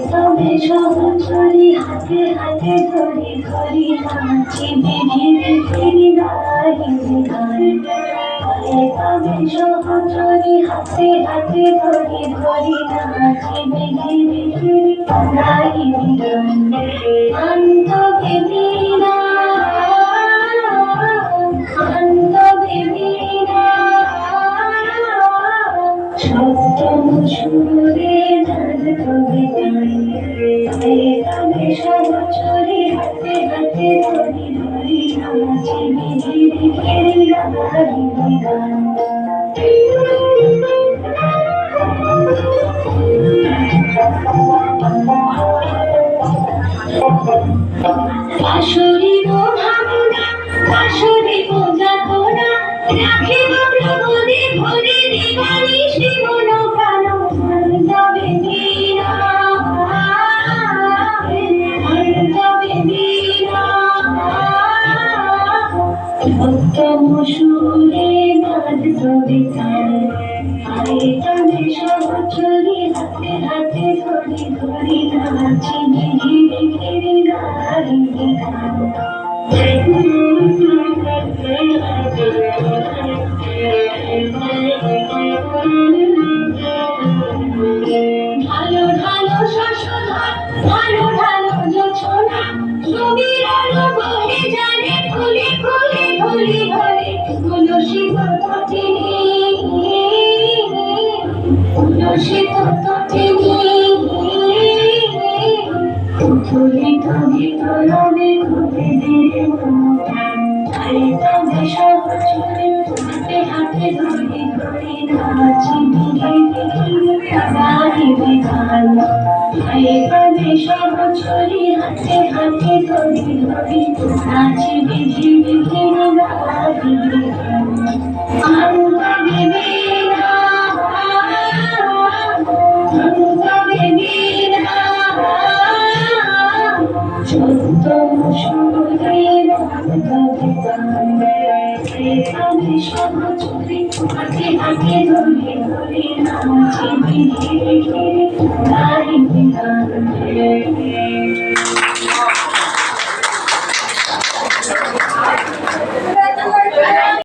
তবে সহচরি হাতে হাতে ধরি ধরি নাচি বিধির ফিরি দাঁড়িয়ে গান তবে সহচরি হাতে হাতে ধরি ধরি নাচি বিধির ফিরি দাঁড়িয়ে গান অন্ত বিবিনা অন্ত বিবিনা সপ্তম সুরে নাচ কবিতায় তবে সহচরি হাতে হাতে ধরি ধরি নাচি বিধির ফিরি দাঁড়িয়ে গান বাঁশরি গো ভাবনা বাঁশরি গো যাতনা রাখিব প্রমোদে ভরে দিবানি শিবন প্রাণ তবে বীণা তবে বীণা সপ্তম সুরে নাচ কবিতায় তবে সহচরি হাতে হাতে ধরি ধরি নাচি বিধির ফিরি দাঁড়িয়ে গান ঢালো ঢালো শশধর ঢালো ঢালো জোছনা ছবির আলো বহে জানে খুলে খুলে ধরে ধরে তুলসিত তটিনী তুলসিত তটিনী উথলিত ভিতরবে খুলে দিলে তবে সহচরে হাতে হাতে ধরি ধরি নাচি বিধির দাঁড়িয়ে গান তবে সহচরে হাতে হাতে ধরি ধরি নাচি বিধির দাঁড়িয়ে গান অন্ত বিবিনা অন্ত বিবিনা সপ্তম সুরে নাচ কবিতায় তবে সহচরি হাতে হাতে ধরি ধরি নাচি বিধির ফিরি দাঁড়িয়ে গান